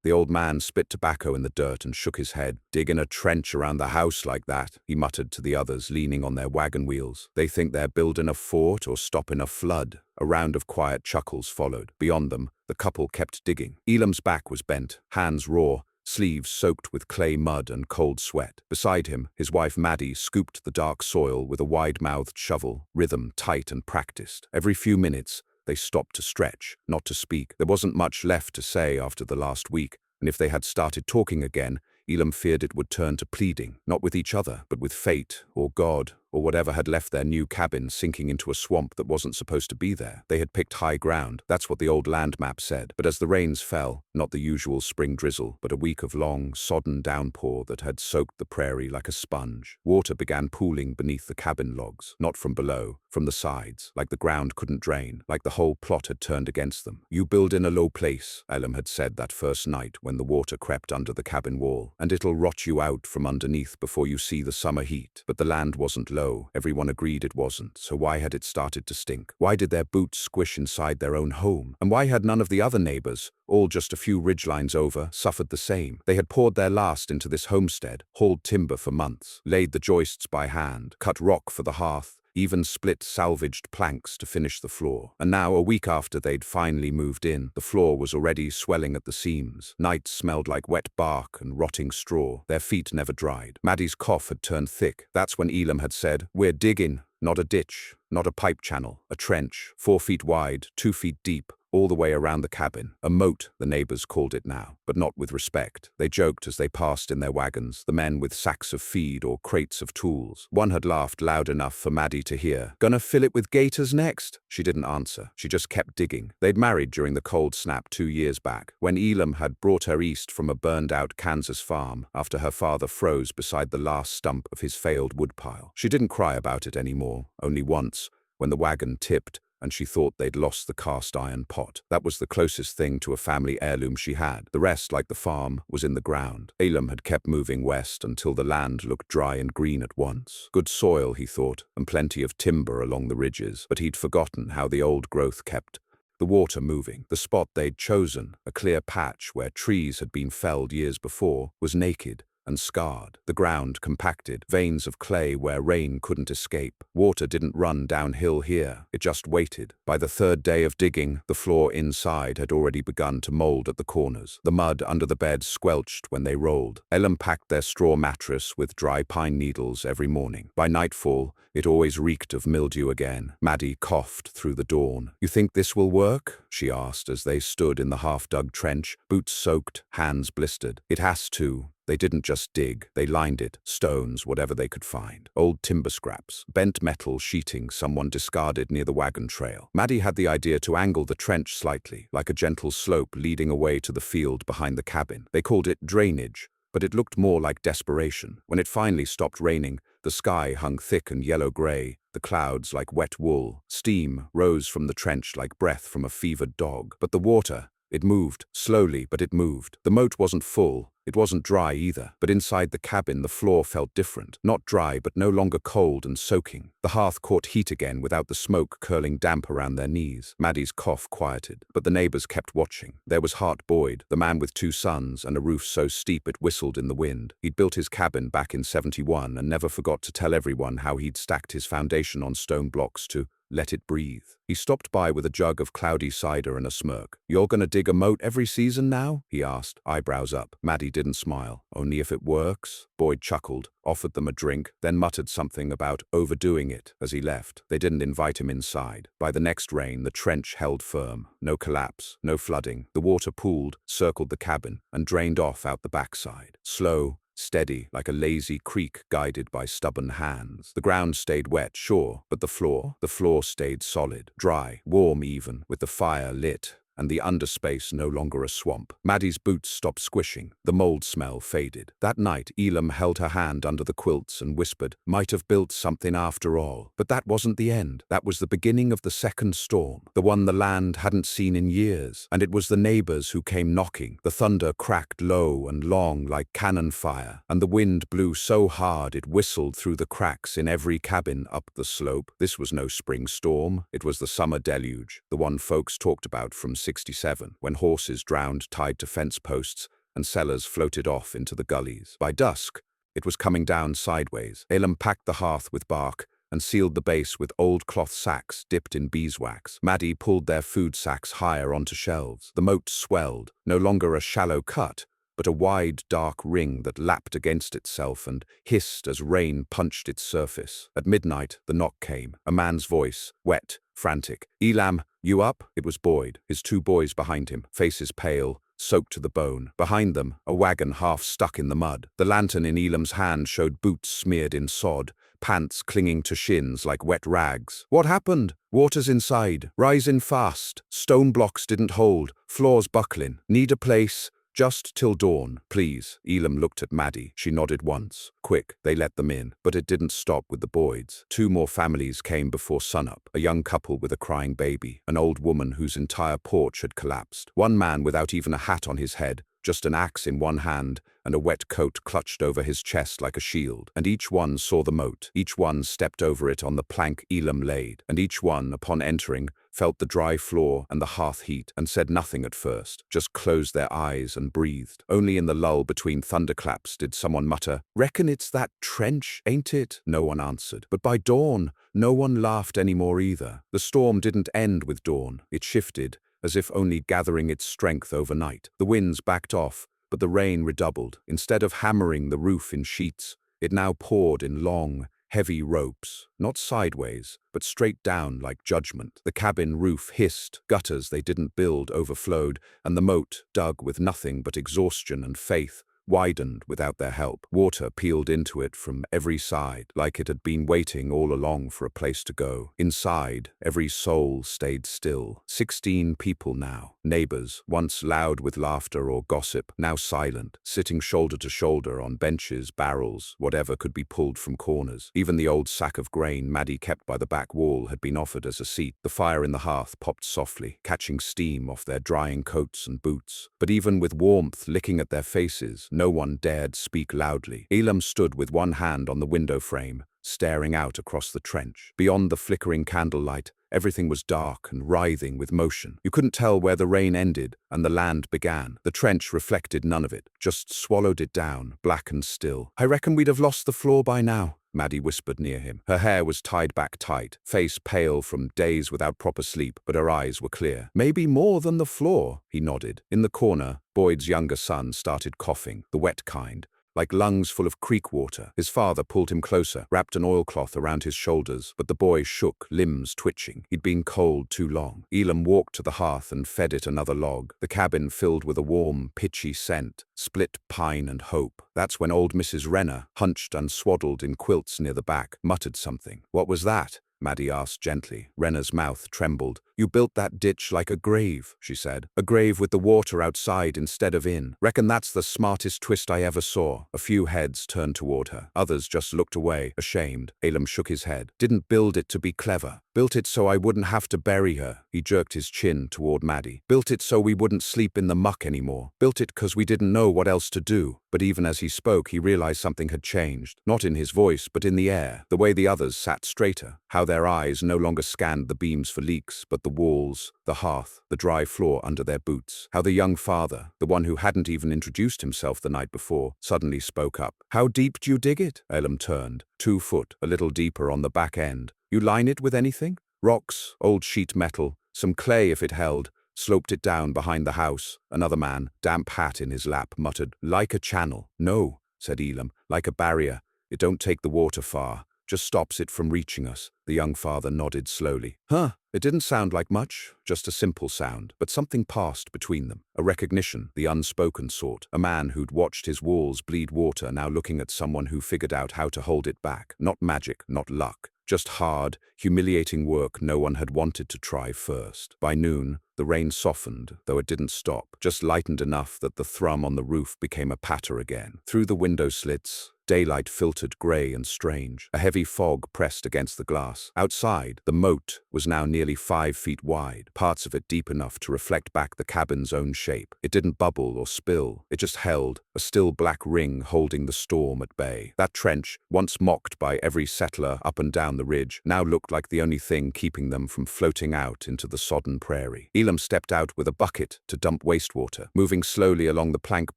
The old man spit tobacco in the dirt and shook his head. "Digging a trench around the house like that," he muttered to the others leaning on their wagon wheels. "They think they're building a fort or stopping a flood." A round of quiet chuckles followed. Beyond them, the couple kept digging. Elam's back was bent, hands raw, sleeves soaked with clay mud and cold sweat. Beside him, his wife Maddie scooped the dark soil with a wide-mouthed shovel, rhythm tight and practiced. Every few minutes, they stopped to stretch, not to speak. There wasn't much left to say after the last week, and if they had started talking again, Elam feared it would turn to pleading, not with each other, but with fate, or God, or whatever had left their new cabin sinking into a swamp that wasn't supposed to be there. They had picked high ground, that's what the old land map said. But as the rains fell, not the usual spring drizzle, but a week of long, sodden downpour that had soaked the prairie like a sponge, water began pooling beneath the cabin logs, not from below, from the sides, like the ground couldn't drain, like the whole plot had turned against them. "You build in a low place," Elam had said that first night when the water crept under the cabin wall, "and it'll rot you out from underneath before you see the summer heat." But the land wasn't low. Everyone agreed it wasn't, so why had it started to stink? Why did their boots squish inside their own home? And why had none of the other neighbors, all just a few ridgelines over, suffered the same? They had poured their last into this homestead, hauled timber for months, laid the joists by hand, cut rock for the hearth, even split salvaged planks to finish the floor. And now, a week after they'd finally moved in, the floor was already swelling at the seams. Nights smelled like wet bark and rotting straw. Their feet never dried. Maddie's cough had turned thick. That's when Elam had said, "We're digging, not a ditch, not a pipe channel, a trench, 4 feet wide, 2 feet deep, all the way around the cabin. A moat, the neighbors called it now, but not with respect. They joked as they passed in their wagons, the men with sacks of feed or crates of tools. One had laughed loud enough for Maddie to hear. "Gonna fill it with gators next?" She didn't answer. She just kept digging. They'd married during the cold snap 2 years back, when Elam had brought her east from a burned-out Kansas farm after her father froze beside the last stump of his failed woodpile. She didn't cry about it anymore, only once, when the wagon tipped and she thought they'd lost the cast-iron pot. That was the closest thing to a family heirloom she had. The rest, like the farm, was in the ground. Elam had kept moving west until the land looked dry and green at once. Good soil, he thought, and plenty of timber along the ridges, but he'd forgotten how the old growth kept the water moving. The spot they'd chosen, a clear patch where trees had been felled years before, was naked and scarred. The ground compacted, veins of clay where rain couldn't escape. Water didn't run downhill here, it just waited. By the 3rd day of digging, the floor inside had already begun to mold at the corners. The mud under the bed squelched when they rolled. Elam packed their straw mattress with dry pine needles every morning. By nightfall, it always reeked of mildew again. Maddie coughed through the dawn. "You think this will work?" she asked as they stood in the half-dug trench, boots soaked, hands blistered. "It has to." They didn't just dig, they lined it, stones, whatever they could find. Old timber scraps, bent metal sheeting someone discarded near the wagon trail. Maddie had the idea to angle the trench slightly, like a gentle slope leading away to the field behind the cabin. They called it drainage, but it looked more like desperation. When it finally stopped raining, the sky hung thick and yellow-gray, the clouds like wet wool. Steam rose from the trench like breath from a fevered dog. But the water, it moved, slowly, but it moved. The moat wasn't full. It wasn't dry either, but inside the cabin the floor felt different. Not dry, but no longer cold and soaking. The hearth caught heat again without the smoke curling damp around their knees. Maddie's cough quieted, but the neighbors kept watching. There was Hart Boyd, the man with 2 sons and a roof so steep it whistled in the wind. He'd built his cabin back in '71 and never forgot to tell everyone how he'd stacked his foundation on stone blocks to let it breathe. He stopped by with a jug of cloudy cider and a smirk. "You're gonna dig a moat every season now?" he asked, eyebrows up. Maddie didn't smile. "Only if it works." Boyd chuckled, offered them a drink, then muttered something about overdoing it as he left. They didn't invite him inside. By the next rain, the trench held firm. No collapse, no flooding. The water pooled, circled the cabin, and drained off out the backside. Slow, steady, like a lazy creek guided by stubborn hands. The ground stayed wet, sure, but the floor stayed solid, dry, warm even, with the fire lit, and the underspace no longer a swamp. Maddie's boots stopped squishing. The mold smell faded. That night, Elam held her hand under the quilts and whispered, "Might have built something after all." But that wasn't the end. That was the beginning of the second storm, the one the land hadn't seen in years. And it was the neighbors who came knocking. The thunder cracked low and long like cannon fire, and the wind blew so hard it whistled through the cracks in every cabin up the slope. This was no spring storm. It was the summer deluge, the one folks talked about from 1967, when horses drowned tied to fence posts and sellers floated off into the gullies. By dusk, it was coming down sideways. Elam packed the hearth with bark and sealed the base with old cloth sacks dipped in beeswax. Maddie pulled their food sacks higher onto shelves. The moat swelled, no longer a shallow cut, but a wide, dark ring that lapped against itself and hissed as rain punched its surface. At midnight, the knock came. A man's voice, wet, frantic. "Elam, you up?" It was Boyd, his two boys behind him, faces pale, soaked to the bone. Behind them, a wagon half stuck in the mud. The lantern in Elam's hand showed boots smeared in sod, pants clinging to shins like wet rags. "What happened?" "Water's inside. Risin' fast. Stone blocks didn't hold. Floor's buckling. Need a place? Just till dawn, please." Elam looked at Maddie. She nodded once. Quick, they let them in. But it didn't stop with the Boyds. Two more families came before sunup. A young couple with a crying baby. An old woman whose entire porch had collapsed. One man without even a hat on his head, just an axe in one hand and a wet coat clutched over his chest like a shield. And each one saw the moat. Each one stepped over it on the plank Elam laid. And each one, upon entering, felt the dry floor and the hearth heat, and said nothing at first, just closed their eyes and breathed. Only in the lull between thunderclaps did someone mutter, "Reckon it's that trench, ain't it?" No one answered. But by dawn, no one laughed anymore either. The storm didn't end with dawn. It shifted, as if only gathering its strength overnight. The winds backed off, but the rain redoubled. Instead of hammering the roof in sheets, it now poured in long, heavy ropes, not sideways, but straight down like judgment. The cabin roof hissed, gutters they didn't build overflowed, and the moat, dug with nothing but exhaustion and faith, widened without their help. Water peeled into it from every side, like it had been waiting all along for a place to go. Inside, every soul stayed still. 16 people now, neighbors, once loud with laughter or gossip, now silent, sitting shoulder to shoulder on benches, barrels, whatever could be pulled from corners. Even the old sack of grain Maddie kept by the back wall had been offered as a seat. The fire in the hearth popped softly, catching steam off their drying coats and boots. But even with warmth licking at their faces, no one dared speak loudly. Elam stood with one hand on the window frame, staring out across the trench. Beyond the flickering candlelight, everything was dark and writhing with motion. You couldn't tell where the rain ended and the land began. The trench reflected none of it, just swallowed it down, black and still. "I reckon we'd have lost the floor by now," Maddie whispered near him. Her hair was tied back tight, face pale from days without proper sleep, but her eyes were clear. "Maybe more than the floor," he nodded. In the corner, Boyd's younger son started coughing, the wet kind, like lungs full of creek water. His father pulled him closer, wrapped an oilcloth around his shoulders, but the boy shook, limbs twitching. He'd been cold too long. Elam walked to the hearth and fed it another log. The cabin filled with a warm, pitchy scent, split pine and hope. That's when old Mrs. Renner, hunched and swaddled in quilts near the back, muttered something. "What was that?" Maddie asked gently. Renner's mouth trembled. "You built that ditch like a grave," she said. "A grave with the water outside instead of in. Reckon that's the smartest twist I ever saw." A few heads turned toward her. Others just looked away, ashamed. Elam shook his head. "Didn't build it to be clever. Built it so I wouldn't have to bury her." He jerked his chin toward Maddie. "Built it so we wouldn't sleep in the muck anymore. Built it 'cause we didn't know what else to do." But even as he spoke, he realized something had changed. Not in his voice, but in the air. The way the others sat straighter. How their eyes no longer scanned the beams for leaks, but the walls, the hearth, the dry floor under their boots. How the young father, the one who hadn't even introduced himself the night before, suddenly spoke up. "How deep do you dig it?" Elam turned. 2 foot, a little deeper on the back end. "You line it with anything?" "Rocks, old sheet metal, some clay if it held." Sloped it down behind the house. Another man, damp hat in his lap, muttered, "Like a channel." "No," said Elam, "like a barrier. It don't take the water far. Just stops it from reaching us." The young father nodded slowly. "Huh." It didn't sound like much, just a simple sound, but something passed between them. A recognition, the unspoken sort. A man who'd watched his walls bleed water now looking at someone who figured out how to hold it back. Not magic, not luck. Just hard, humiliating work no one had wanted to try first. By noon, the rain softened, though it didn't stop, just lightened enough that the thrum on the roof became a patter again. Through the window slits, Daylight filtered grey and strange. A heavy fog pressed against the glass. Outside, the moat was now nearly 5 feet wide, parts of it deep enough to reflect back the cabin's own shape. It didn't bubble or spill. It just held, a still black ring holding the storm at bay. That trench, once mocked by every settler up and down the ridge, now looked like the only thing keeping them from floating out into the sodden prairie. Elam stepped out with a bucket to dump wastewater, moving slowly along the plank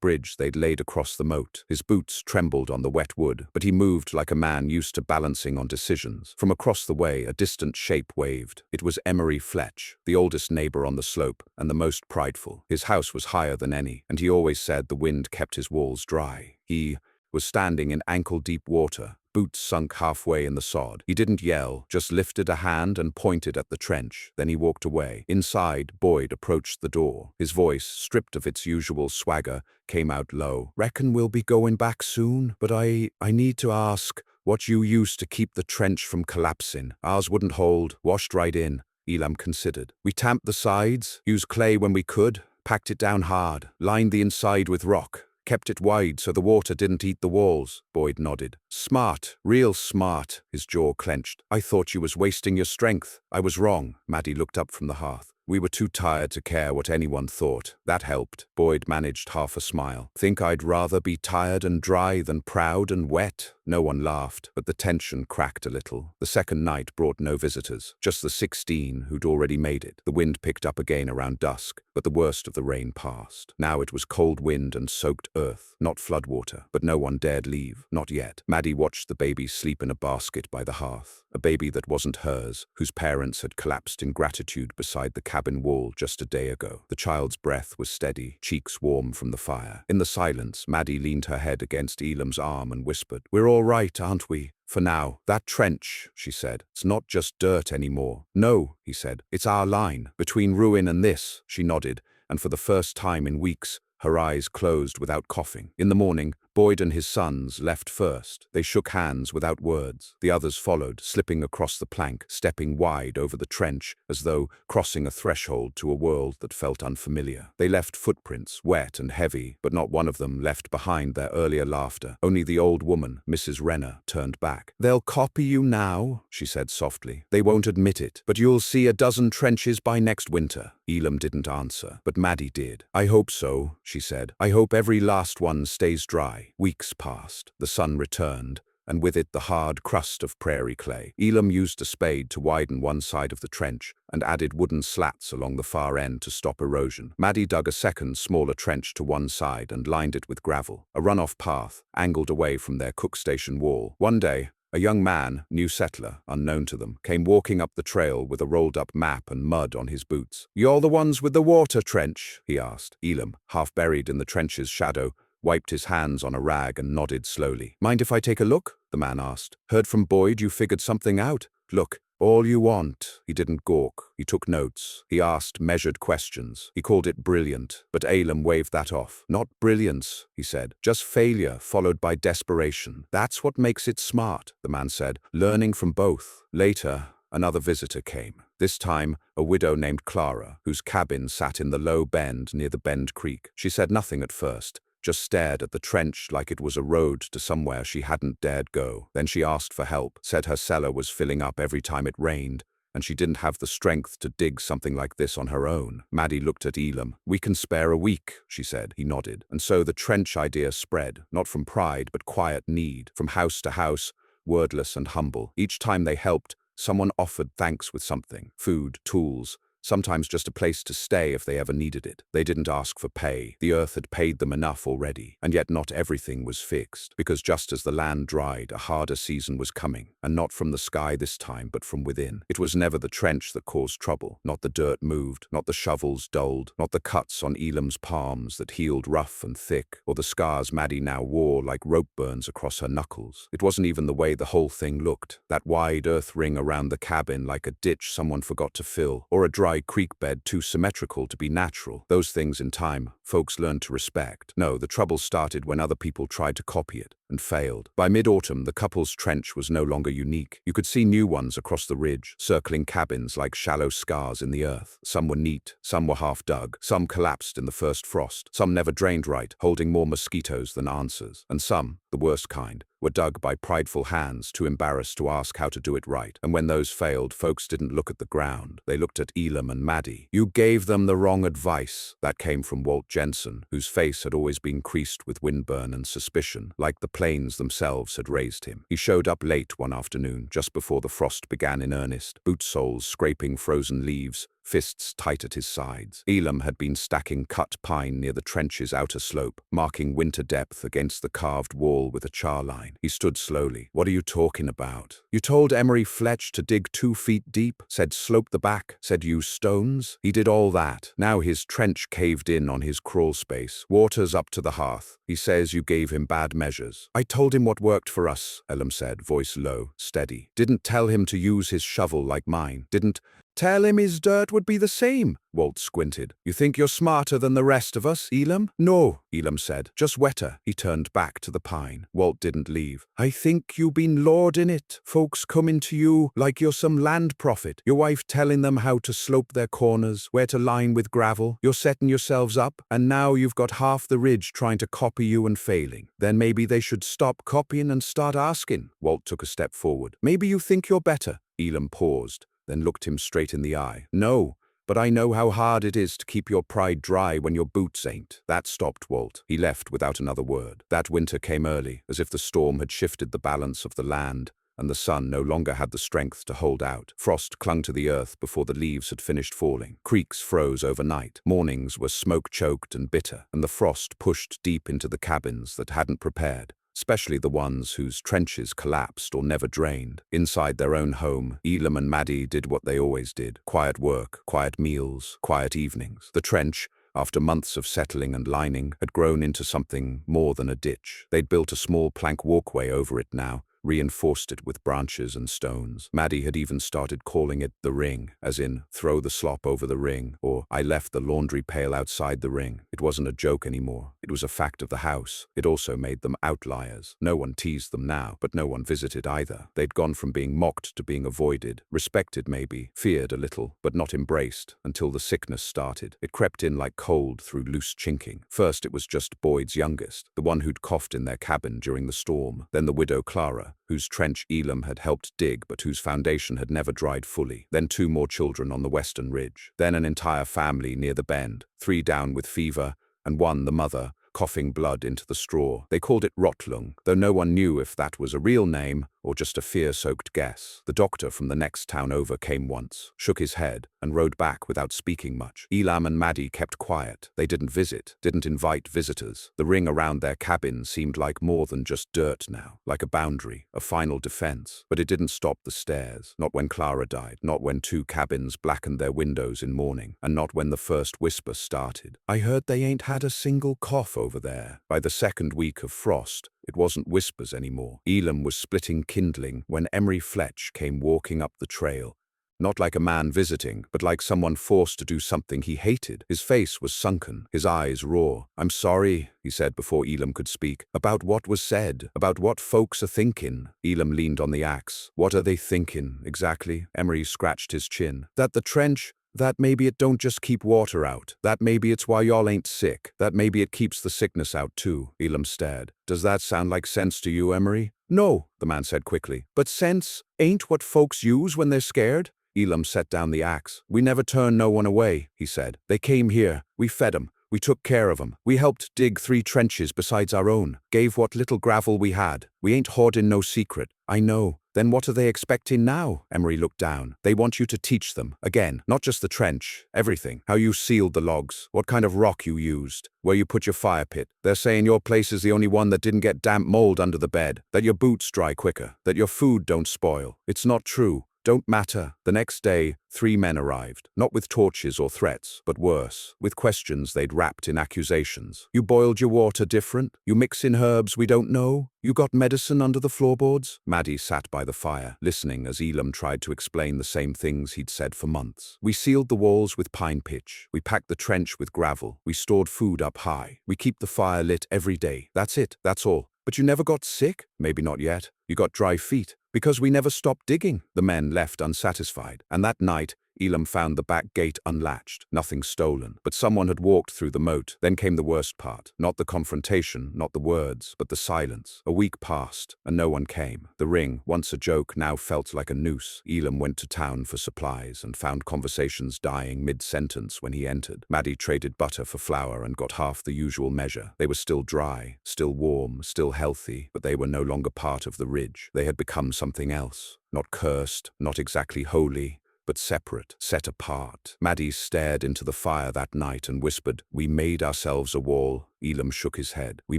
bridge they'd laid across the moat. His boots trembled on the wet wood, but he moved like a man used to balancing on decisions. From across the way, a distant shape waved. It was Emery Fletch, the oldest neighbor on the slope and the most prideful. His house was higher than any, and he always said the wind kept his walls dry. He was standing in ankle-deep water, boots sunk halfway in the sod. He didn't yell, just lifted a hand and pointed at the trench. Then he walked away. Inside, Boyd approached the door. His voice, stripped of its usual swagger, came out low. "Reckon we'll be going back soon, but I need to ask what you used to keep the trench from collapsing. Ours wouldn't hold, washed right in." Elam considered. "We tamped the sides, used clay when we could, packed it down hard, lined the inside with rock. Kept it wide so the water didn't eat the walls." Boyd nodded. "Smart, real smart." His jaw clenched. "I thought you was wasting your strength. I was wrong." Maddie looked up from the hearth. "We were too tired to care what anyone thought. That helped." Boyd managed half a smile. "Think I'd rather be tired and dry than proud and wet?" No one laughed, but the tension cracked a little. The second night brought no visitors, just the 16 who'd already made it. The wind picked up again around dusk, but the worst of the rain passed. Now it was cold wind and soaked earth, not floodwater, but no one dared leave, not yet. Maddie watched the baby sleep in a basket by the hearth, a baby that wasn't hers, whose parents had collapsed in gratitude beside the cabin wall just a day ago. The child's breath was steady, cheeks warm from the fire. In the silence, Maddie leaned her head against Elam's arm and whispered, "We're all right, aren't we? For now." "That trench," she said, "it's not just dirt anymore." "No," he said, "it's our line. Between ruin and this." She nodded, and for the first time in weeks, her eyes closed without coughing. In the morning, Boyd and his sons left first. They shook hands without words. The others followed, slipping across the plank, stepping wide over the trench, as though crossing a threshold to a world that felt unfamiliar. They left footprints, wet and heavy, but not one of them left behind their earlier laughter. Only the old woman, Mrs. Renner, turned back. "They'll copy you now," she said softly. "They won't admit it, but you'll see a dozen trenches by next winter." Elam didn't answer, but Maddie did. "I hope so," she said. "I hope every last one stays dry." Weeks passed. The sun returned, and with it the hard crust of prairie clay. Elam used a spade to widen one side of the trench and added wooden slats along the far end to stop erosion. Maddie dug a second, smaller trench to one side and lined it with gravel, a runoff path, angled away from their cook station wall. One day, a young man, new settler, unknown to them, came walking up the trail with a rolled-up map and mud on his boots. "You're the ones with the water trench?" he asked. Elam, half buried in the trench's shadow, wiped his hands on a rag and nodded slowly. "Mind if I take a look?" the man asked. "Heard from Boyd you figured something out. Look, all you want." He didn't gawk. He took notes. He asked measured questions. He called it brilliant, but Elam waved that off. "Not brilliance," he said. "Just failure followed by desperation. That's what makes it smart," the man said, "learning from both." Later, another visitor came. This time, a widow named Clara, whose cabin sat in the low bend near the Bend Creek. She said nothing at first, just stared at the trench like it was a road to somewhere she hadn't dared go. Then she asked for help, said her cellar was filling up every time it rained, and she didn't have the strength to dig something like this on her own. Maddie looked at Elam. "We can spare a week," she said. He nodded. And so the trench idea spread, not from pride but quiet need, from house to house, wordless and humble. Each time they helped, someone offered thanks with something: food, tools, sometimes just a place to stay if they ever needed it. They didn't ask for pay. The earth had paid them enough already. And yet not everything was fixed, because just as the land dried, a harder season was coming, and not from the sky this time, but from within. It was never the trench that caused trouble. Not the dirt moved, not the shovels dulled, not the cuts on Elam's palms that healed rough and thick, or the scars Maddie now wore like rope burns across her knuckles. It wasn't even the way the whole thing looked. That wide earth ring around the cabin like a ditch someone forgot to fill, or a dry creek bed too symmetrical to be natural. Those things in time, folks learned to respect. No, the trouble started when other people tried to copy it. and failed. By mid-autumn, the couple's trench was no longer unique. You could see new ones across the ridge, circling cabins like shallow scars in the earth. Some were neat, some were half dug, some collapsed in the first frost, some never drained right, holding more mosquitoes than answers, and some, the worst kind, were dug by prideful hands too embarrassed to ask how to do it right. And when those failed, folks didn't look at the ground. They looked at Elam and Maddie. "You gave them the wrong advice." That came from Walt Jensen, whose face had always been creased with windburn and suspicion, like the plains themselves had raised him. He showed up late one afternoon, just before the frost began in earnest, boot soles scraping frozen leaves, fists tight at his sides. Elam had been stacking cut pine near the trench's outer slope, marking winter depth against the carved wall with a char line. He stood slowly. "What are you talking about? You told Emery Fletch to dig 2 feet deep, said slope the back, said use stones. He did all that. Now his trench caved in on his crawl space. Water's up to the hearth. He says you gave him bad measures." "I told him what worked for us," Elam said, voice low, steady. "Didn't tell him to use his shovel like mine. Didn't tell him his dirt would be the same." Walt squinted. "You think you're smarter than the rest of us, Elam?" "No," Elam said, "just wetter." He turned back to the pine. Walt didn't leave. "I think you been lording it. Folks coming to you like you're some land prophet. Your wife telling them how to slope their corners, where to line with gravel. You're setting yourselves up, and now you've got half the ridge trying to copy you and failing. Then maybe they should stop copying and start asking." Walt took a step forward. "Maybe you think you're better." Elam paused, then looked him straight in the eye. "No, but I know how hard it is to keep your pride dry when your boots ain't." That stopped Walt. He left without another word. That winter came early, as if the storm had shifted the balance of the land, and the sun no longer had the strength to hold out. Frost clung to the earth before the leaves had finished falling. Creeks froze overnight. Mornings were smoke-choked and bitter, and the frost pushed deep into the cabins that hadn't prepared, especially the ones whose trenches collapsed or never drained. Inside their own home, Elam and Maddie did what they always did: quiet work, quiet meals, quiet evenings. The trench, after months of settling and lining, had grown into something more than a ditch. They'd built a small plank walkway over it now, reinforced it with branches and stones. Maddie had even started calling it the ring, as in, throw the slop over the ring, or I left the laundry pail outside the ring. It wasn't a joke anymore. It was a fact of the house. It also made them outliers. No one teased them now, but no one visited either. They'd gone from being mocked to being avoided, respected maybe, feared a little, but not embraced, until the sickness started. It crept in like cold through loose chinking. First it was just Boyd's youngest, the one who'd coughed in their cabin during the storm. Then the widow Clara, whose trench Elam had helped dig but whose foundation had never dried fully. Then 2 more children on the western ridge. Then an entire family near the bend, 3 down with fever, and 1, the mother, coughing blood into the straw. They called it Rotlung, though no one knew if that was a real name or just a fear-soaked guess. The doctor from the next town over came once, shook his head, and rode back without speaking much. Elam and Maddie kept quiet. They didn't visit, didn't invite visitors. The ring around their cabin seemed like more than just dirt now, like a boundary, a final defense. But it didn't stop the stares. Not when Clara died, not when 2 cabins blackened their windows in mourning, and not when the first whisper started. "I heard they ain't had a single cough over there." By the second week of frost, it wasn't whispers anymore. Elam was splitting kindling when Emery Fletch came walking up the trail. Not like a man visiting, but like someone forced to do something he hated. His face was sunken, his eyes raw. "I'm sorry," he said before Elam could speak, "about what was said, about what folks are thinking." Elam leaned on the axe. "What are they thinking, exactly?" Emery scratched his chin. "That the trench, that maybe it don't just keep water out. That maybe it's why y'all ain't sick. That maybe it keeps the sickness out too." Elam stared. "Does that sound like sense to you, Emery?" "No," the man said quickly. "But sense ain't what folks use when they're scared." Elam set down the axe. "We never turn no one away," he said. "They came here. We fed 'em. We took care of 'em. We helped dig 3 trenches besides our own. Gave what little gravel we had. We ain't hoarding no secret." "I know. Then what are they expecting now?" Emery looked down. "They want you to teach them. Again, not just the trench. Everything. How you sealed the logs. What kind of rock you used. Where you put your fire pit. They're saying your place is the only one that didn't get damp mold under the bed. That your boots dry quicker. That your food don't spoil. It's not true. Don't matter." The next day, 3 men arrived, not with torches or threats, but worse, with questions they'd wrapped in accusations. "You boiled your water different? You mix in herbs we don't know? You got medicine under the floorboards?" Maddie sat by the fire, listening as Elam tried to explain the same things he'd said for months. "We sealed the walls with pine pitch. We packed the trench with gravel. We stored food up high. We keep the fire lit every day. That's it. That's all." But you never got sick? Maybe not yet. You got dry feet. Because we never stopped digging. The men left unsatisfied, and that night, Elam found the back gate unlatched, nothing stolen. But someone had walked through the moat. Then came the worst part. Not the confrontation, not the words, but the silence. A week passed, and no one came. The ring, once a joke, now felt like a noose. Elam went to town for supplies and found conversations dying mid-sentence when he entered. Maddie traded butter for flour and got half the usual measure. They were still dry, still warm, still healthy, but they were no longer part of the ridge. They had become something else. Not cursed, not exactly holy, but separate, set apart. Maddie stared into the fire that night and whispered, "We made ourselves a wall." Elam shook his head. "We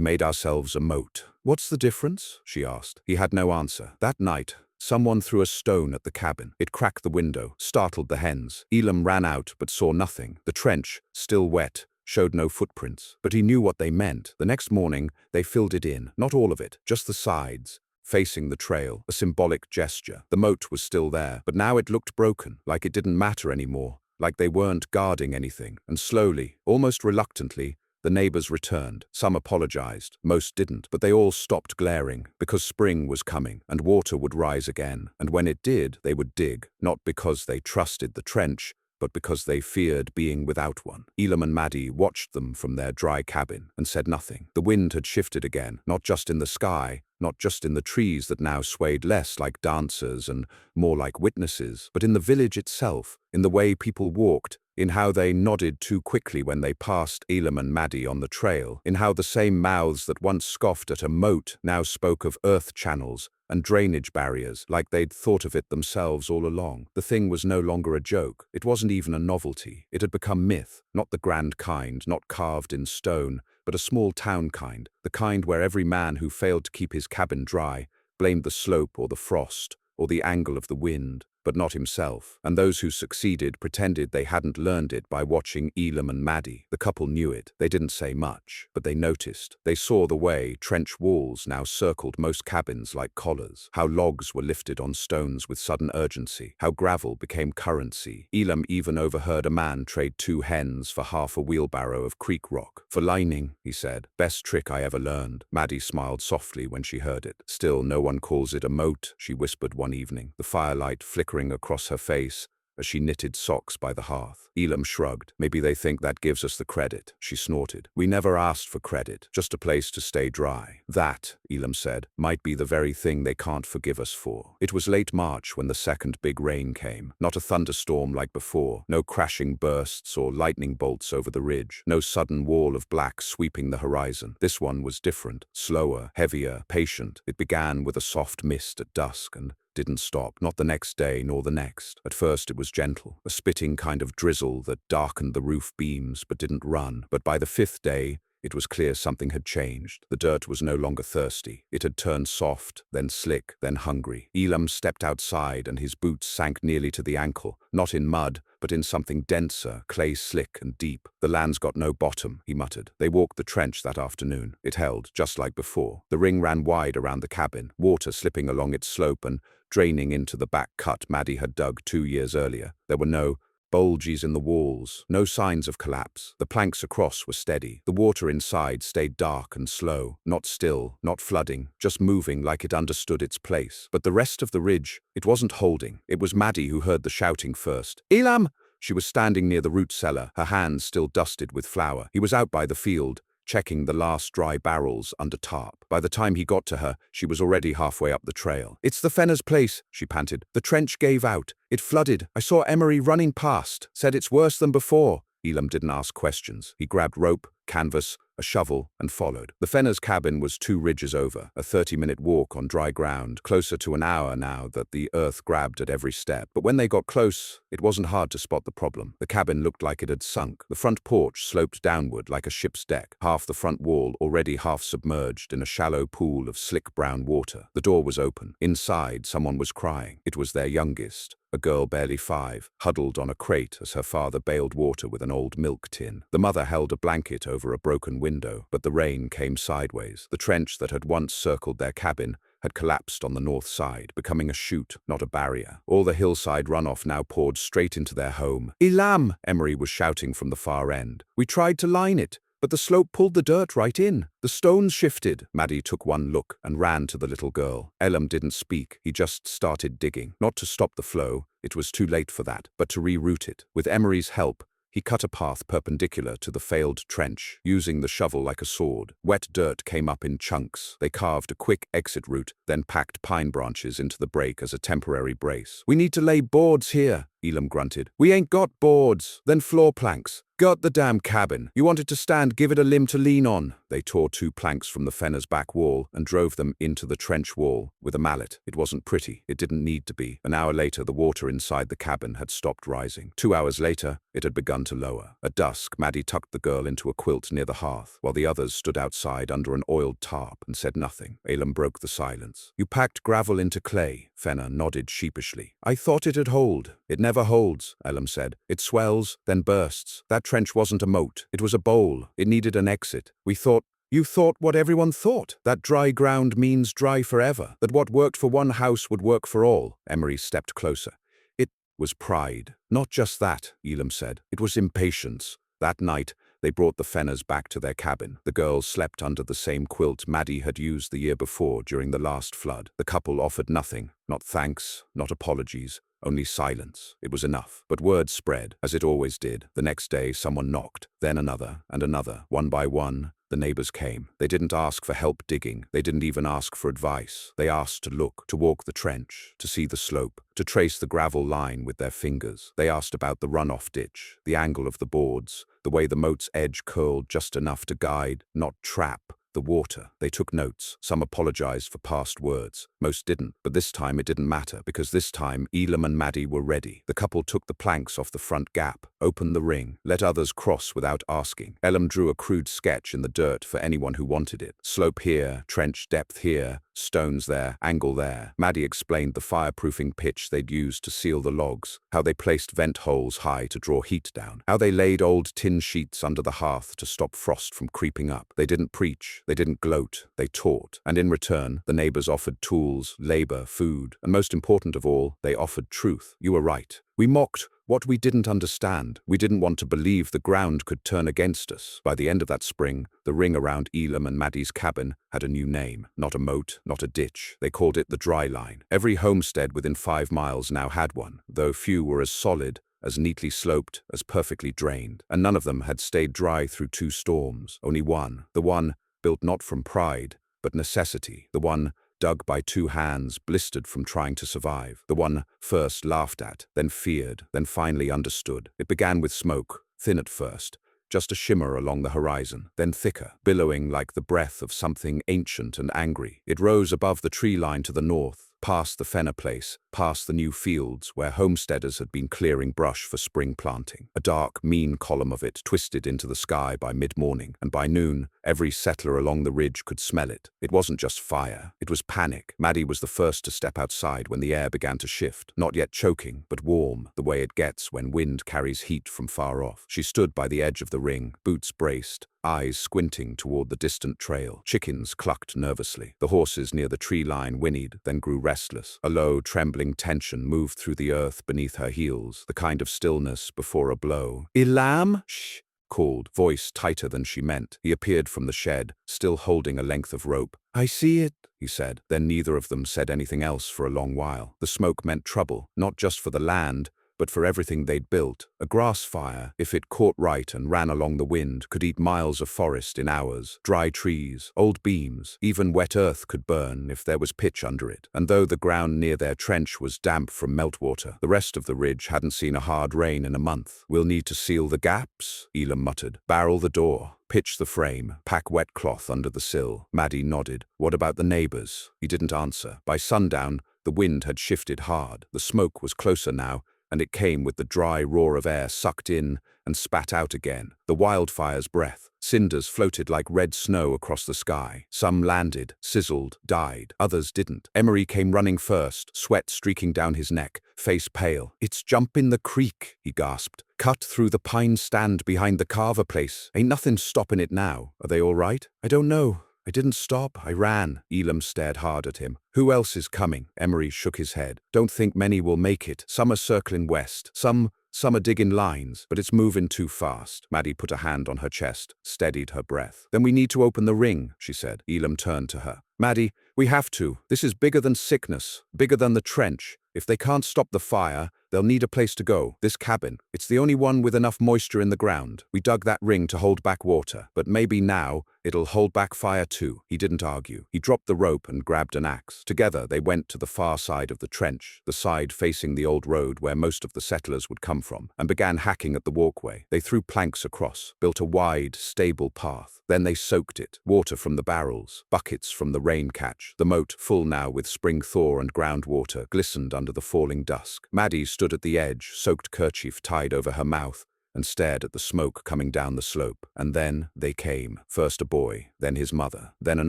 made ourselves a moat." "What's the difference?" she asked. He had no answer. That night, someone threw a stone at the cabin. It cracked the window, startled the hens. Elam ran out but saw nothing. The trench, still wet, showed no footprints. But he knew what they meant. The next morning, they filled it in. Not all of it, just the sides, facing the trail, a symbolic gesture. The moat was still there, but now it looked broken, like it didn't matter anymore, like they weren't guarding anything. And slowly, almost reluctantly, the neighbors returned. Some apologized, most didn't, but they all stopped glaring, because spring was coming, and water would rise again. And when it did, they would dig, not because they trusted the trench, but because they feared being without one. Elam and Maddie watched them from their dry cabin and said nothing. The wind had shifted again, not just in the sky, not just in the trees that now swayed less like dancers and more like witnesses, but in the village itself, in the way people walked, in how they nodded too quickly when they passed Elam and Maddie on the trail, in how the same mouths that once scoffed at a moat now spoke of earth channels and drainage barriers, like they'd thought of it themselves all along. The thing was no longer a joke. It wasn't even a novelty. It had become myth, not the grand kind, not carved in stone, but a small town kind, the kind where every man who failed to keep his cabin dry blamed the slope or the frost or the angle of the wind, but not himself. And those who succeeded pretended they hadn't learned it by watching Elam and Maddie. The couple knew it. They didn't say much, but they noticed. They saw the way trench walls now circled most cabins like collars, how logs were lifted on stones with sudden urgency, how gravel became currency. Elam even overheard a man trade 2 hens for half a wheelbarrow of creek rock. "For lining," he said. "Best trick I ever learned." Maddie smiled softly when she heard it. "Still, no one calls it a moat," she whispered one evening, the firelight flickering across her face as she knitted socks by the hearth. Elam shrugged. "Maybe they think that gives us the credit," she snorted. "We never asked for credit, just a place to stay dry." "That," Elam said, "might be the very thing they can't forgive us for." It was late March when the second big rain came. Not a thunderstorm like before, no crashing bursts or lightning bolts over the ridge, no sudden wall of black sweeping the horizon. This one was different, slower, heavier, patient. It began with a soft mist at dusk and didn't stop, not the next day nor the next. At first it was gentle, a spitting kind of drizzle that darkened the roof beams but didn't run. But by the 5th day, it was clear something had changed. The dirt was no longer thirsty. It had turned soft, then slick, then hungry. Elam stepped outside and his boots sank nearly to the ankle, not in mud, but in something denser, clay slick and deep. "The land's got no bottom," he muttered. They walked the trench that afternoon. It held, just like before. The ring ran wide around the cabin, water slipping along its slope and draining into the back cut Maddie had dug 2 years earlier. There were no bulges in the walls, no signs of collapse. The planks across were steady. The water inside stayed dark and slow, not still, not flooding, just moving like it understood its place. But the rest of the ridge, it wasn't holding. It was Maddie who heard the shouting first. "Elam!" She was standing near the root cellar, her hands still dusted with flour. He was out by the field, checking the last dry barrels under tarp. By the time he got to her, she was already halfway up the trail. "It's the Fenner's place," she panted. "The trench gave out. It flooded. I saw Emery running past. Said it's worse than before." Elam didn't ask questions. He grabbed rope, canvas, a shovel, and followed. The Fenner's cabin was 2 ridges over, a 30-minute walk on dry ground, closer to an hour now that the earth grabbed at every step. But when they got close, it wasn't hard to spot the problem. The cabin looked like it had sunk. The front porch sloped downward like a ship's deck, half the front wall already half submerged in a shallow pool of slick brown water. The door was open. Inside, someone was crying. It was their youngest, a girl barely 5, huddled on a crate as her father bailed water with an old milk tin. The mother held a blanket over a broken window, but the rain came sideways. The trench that had once circled their cabin had collapsed on the north side, becoming a chute, not a barrier. All the hillside runoff now poured straight into their home. "Elam!" Emery was shouting from the far end. "We tried to line it, but but the slope pulled the dirt right in. The stones shifted. Maddie took one look and ran to the little girl. Elam didn't speak. He just started digging. Not to stop the flow, it was too late for that, but to reroute it. With Emery's help, he cut a path perpendicular to the failed trench, using the shovel like a sword. Wet dirt came up in chunks. They carved a quick exit route, then packed pine branches into the break as a temporary brace. "We need to lay boards here," Elam grunted. "We ain't got boards." "Then floor planks." "Got the damn cabin. You want it to stand, give it a limb to lean on." They tore 2 planks from the fenner's back wall and drove them into the trench wall with a mallet. It wasn't pretty. It didn't need to be. An hour later, the water inside the cabin had stopped rising. 2 hours later, it had begun to lower. At dusk, Maddie tucked the girl into a quilt near the hearth, while the others stood outside under an oiled tarp and said nothing. Elam broke the silence. "You packed gravel into clay." Fenner nodded sheepishly. "I thought it'd hold." "It never holds," Elam said. "It swells, then bursts. That trench wasn't a moat. It was a bowl. It needed an exit. We thought—" "You thought what everyone thought? That dry ground means dry forever. That what worked for one house would work for all." Emery stepped closer. "It was pride." "Not just that," Elam said. "It was impatience." That night, they brought the Fenners back to their cabin. The girls slept under the same quilt Maddie had used the year before during the last flood. The couple offered nothing. Not thanks, not apologies. Only silence. It was enough. But word spread, as it always did. The next day, someone knocked, then another, and another. One by one, the neighbors came. They didn't ask for help digging. They didn't even ask for advice. They asked to look, to walk the trench, to see the slope, to trace the gravel line with their fingers. They asked about the runoff ditch, the angle of the boards, the way the moat's edge curled just enough to guide, not trap, the water. They took notes. Some apologized for past words. Most didn't. But this time it didn't matter, because this time Elam and Maddie were ready. The couple took the planks off the front gap, opened the ring, let others cross without asking. Elam drew a crude sketch in the dirt for anyone who wanted it. Slope here, trench depth here, stones there, angle there. Maddie explained the fireproofing pitch they'd used to seal the logs, how they placed vent holes high to draw heat down, how they laid old tin sheets under the hearth to stop frost from creeping up. They didn't preach. They didn't gloat, they taught. And in return, the neighbors offered tools, labor, food, and most important of all, they offered truth. "You were right. We mocked what we didn't understand. We didn't want to believe the ground could turn against us." By the end of that spring, the ring around Elam and Maddie's cabin had a new name. Not a moat, not a ditch. They called it the dry line. Every homestead within 5 miles now had one, though few were as solid, as neatly sloped, as perfectly drained. And none of them had stayed dry through 2 storms. Only one. The one built not from pride, but necessity. The one dug by 2 hands, blistered from trying to survive. The one first laughed at, then feared, then finally understood. It began with smoke, thin at first, just a shimmer along the horizon, then thicker, billowing like the breath of something ancient and angry. It rose above the tree line to the north, past the Fenner place, past the new fields where homesteaders had been clearing brush for spring planting. A dark, mean column of it twisted into the sky by mid-morning, and by noon, every settler along the ridge could smell it. It wasn't just fire, it was panic. Maddie was the first to step outside when the air began to shift, not yet choking, but warm, the way it gets when wind carries heat from far off. She stood by the edge of the ring, boots braced, eyes squinting toward the distant trail. Chickens clucked nervously. The horses near the tree line whinnied, then grew restless. A low, trembling tension moved through the earth beneath her heels, the kind of stillness before a blow. "Elam?" "Shh," called, voice tighter than she meant. He appeared from the shed, still holding a length of rope. "I see it," he said. Then neither of them said anything else for a long while. The smoke meant trouble, not just for the land, but for everything they'd built. A grass fire, if it caught right and ran along the wind, could eat miles of forest in hours. Dry trees, old beams, even wet earth could burn if there was pitch under it. And though the ground near their trench was damp from meltwater, the rest of the ridge hadn't seen a hard rain in a month. "We'll need to seal the gaps," Elam muttered. "Barrel the door. Pitch the frame, pack wet cloth under the sill." Maddie nodded. "What about the neighbors?" He didn't answer. By sundown, the wind had shifted hard. The smoke was closer now, and it came with the dry roar of air sucked in and spat out again. The wildfire's breath. Cinders floated like red snow across the sky. Some landed, sizzled, died. Others didn't. Emery came running first, sweat streaking down his neck, face pale. "It's jumpin' the creek," he gasped. "Cut through the pine stand behind the carver place. Ain't nothing stoppin' it now. Are they all right?" "I don't know. I didn't stop. I ran." Elam stared hard at him. "Who else is coming?" Emery shook his head. "Don't think many will make it. Some are circling west. Some Some are digging lines, but it's moving too fast. Maddie put a hand on her chest, steadied her breath. Then we need to open the ring, she said. Elam turned to her. Maddie, we have to. This is bigger than sickness, bigger than the trench. If they can't stop the fire, they'll need a place to go. This cabin. It's the only one with enough moisture in the ground. We dug that ring to hold back water, but maybe now it'll hold back fire too. He didn't argue. He dropped the rope and grabbed an axe. Together they went to the far side of the trench, the side facing the old road where most of the settlers would come from, and began hacking at the walkway. They threw planks across, built a wide, stable path. Then they soaked it. Water from the barrels, buckets from the rain catch. The moat, full now with spring thaw and groundwater, glistened under the falling dusk. Maddie stood at the edge, soaked kerchief tied over her mouth, and stared at the smoke coming down the slope. And then they came. First a boy, then his mother, then an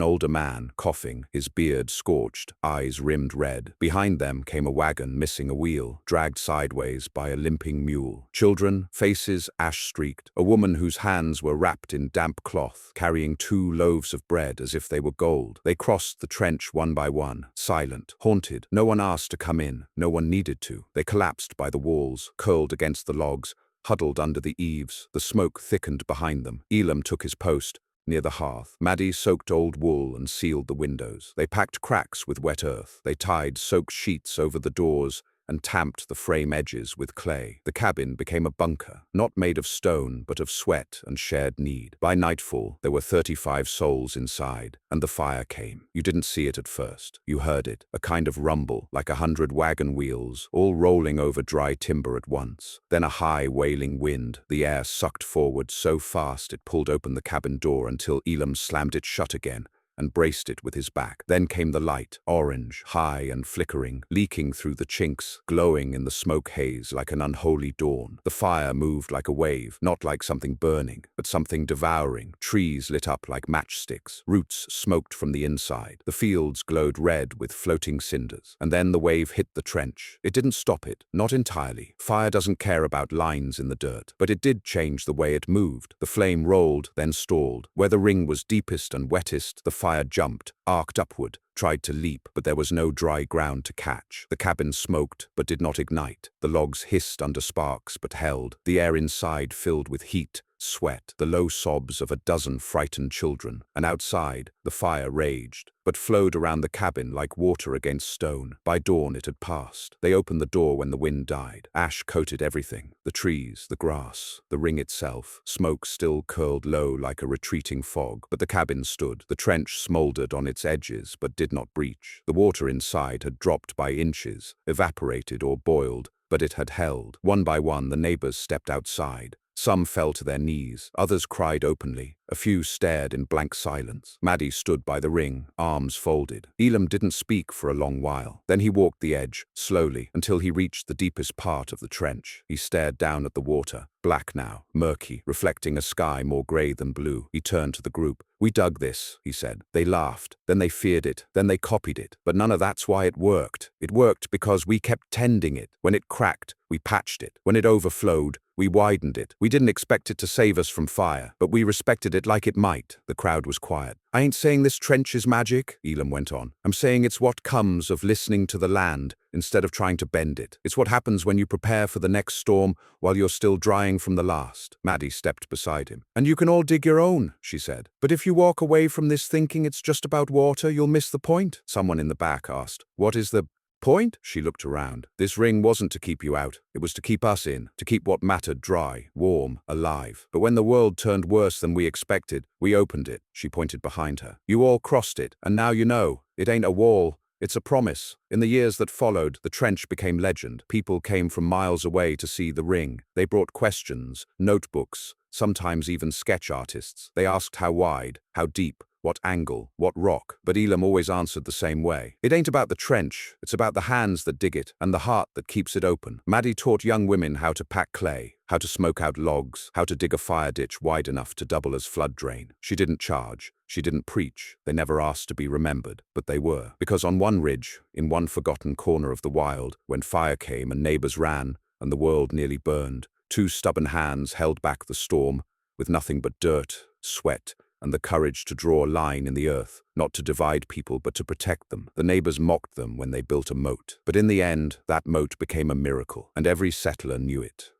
older man, coughing, his beard scorched, eyes rimmed red. Behind them came a wagon missing a wheel, dragged sideways by a limping mule. Children, faces ash-streaked, a woman whose hands were wrapped in damp cloth, carrying 2 loaves of bread as if they were gold. They crossed the trench one by one, silent, haunted. No one asked to come in, no one needed to. They collapsed by the walls, curled against the logs, huddled under the eaves. The smoke thickened behind them. Elam took his post, near the hearth. Maddie soaked old wool and sealed the windows. They packed cracks with wet earth. They tied soaked sheets over the doors and tamped the frame edges with clay. The cabin became a bunker, not made of stone, but of sweat and shared need. By nightfall, there were 35 souls inside, and the fire came. You didn't see it at first. You heard it, a kind of rumble, like 100 wagon wheels, all rolling over dry timber at once. Then a high, wailing wind. The air sucked forward so fast it pulled open the cabin door until Elam slammed it shut again and braced it with his back. Then came the light, orange, high and flickering, leaking through the chinks, glowing in the smoke haze like an unholy dawn. The fire moved like a wave, not like something burning, but something devouring. Trees lit up like matchsticks, roots smoked from the inside. The fields glowed red with floating cinders. And then the wave hit the trench. It didn't stop it, not entirely. Fire doesn't care about lines in the dirt, but it did change the way it moved. The flame rolled, then stalled. Where the ring was deepest and wettest, the fire jumped, arced upward, tried to leap, but there was no dry ground to catch. The cabin smoked, but did not ignite. The logs hissed under sparks, but held. The air inside filled with heat, sweat, the low sobs of a dozen frightened children. And outside, the fire raged, but flowed around the cabin like water against stone. By dawn it had passed. They opened the door when the wind died. Ash coated everything, the trees, the grass, the ring itself. Smoke still curled low like a retreating fog, but the cabin stood. The trench smoldered on its edges, but did not breach. The water inside had dropped by inches, evaporated or boiled, but it had held. One by one, the neighbors stepped outside. Some fell to their knees, others cried openly. A few stared in blank silence. Maddie stood by the ring, arms folded. Elam didn't speak for a long while. Then he walked the edge, slowly, until he reached the deepest part of the trench. He stared down at the water, black now, murky, reflecting a sky more grey than blue. He turned to the group. "We dug this," he said. They laughed. Then they feared it. Then they copied it. But none of that's why it worked. It worked because we kept tending it. When it cracked, we patched it. When it overflowed, we widened it. We didn't expect it to save us from fire, but we respected it like it might. The crowd was quiet. "I ain't saying this trench is magic," Elam went on. "I'm saying it's what comes of listening to the land instead of trying to bend it. It's what happens when you prepare for the next storm while you're still drying from the last." Maddie stepped beside him. "And you can all dig your own," she said. "But if you walk away from this thinking it's just about water, you'll miss the point." Someone in the back asked, "What is the point?" She looked around. "This ring wasn't to keep you out. It was to keep us in, to keep what mattered dry, warm, alive. But when the world turned worse than we expected, we opened it." She pointed behind her. "You all crossed it, and now you know. It ain't a wall. It's a promise." In the years that followed, the trench became legend. People came from miles away to see the ring. They brought questions, notebooks, sometimes even sketch artists. They asked how wide, how deep, what angle, what rock. But Elam always answered the same way. "It ain't about the trench. It's about the hands that dig it and the heart that keeps it open." Maddie taught young women how to pack clay, how to smoke out logs, how to dig a fire ditch wide enough to double as flood drain. She didn't charge. She didn't preach. They never asked to be remembered, but they were. Because on one ridge, in one forgotten corner of the wild, when fire came and neighbors ran and the world nearly burned, 2 stubborn hands held back the storm with nothing but dirt, sweat, and the courage to draw a line in the earth, not to divide people but to protect them. The neighbors mocked them when they built a moat. But in the end, that moat became a miracle, and every settler knew it.